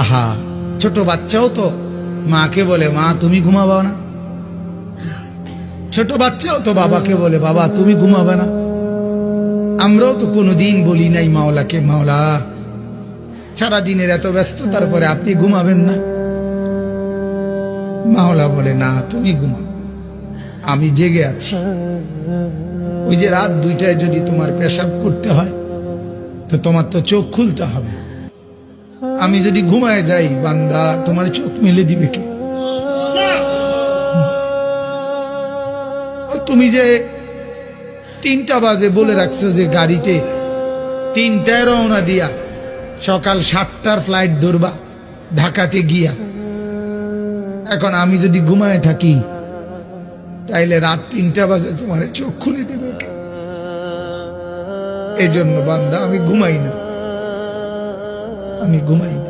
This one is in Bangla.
আহা, ছোট বাচ্চাও তো মাকে বলে মা তুমি ঘুমাবা না, ছোট বাচ্চাও তো বাবাকে বলে বাবা তুমি ঘুমাবে না। আমরাও তো কোনোদিন বলি নাই মাওলাকে মাওলা সারাদিনের এত ব্যস্ততার পরে আপনি ঘুমাবেন না। মাওলা বলে না তুমি ঘুমাও, আমি জেগে আছি। ওই যে রাত 2টায় যদি তোমার পেশাব করতে হয় তো তোমার তো চোখ খুলতে হবে। আমি যদি ঘুমায় যাই বান্দা তোমার চোখ মেলে দিবে কে? তুমি যে 3টা বাজে বলে রাখছো যে গাড়িতে 3টায় রওনা দিয়া সকাল 7টার ফ্লাইট ধরবা ঢাকাতে গিয়া, এখন আমি যদি ঘুমায় থাকি তাইলে রাত 3টা বাজে তোমার চোখ খুলে দেবে কে? এই জন্য বান্দা আমি ঘুমাই না, আমি ঘুমাই না।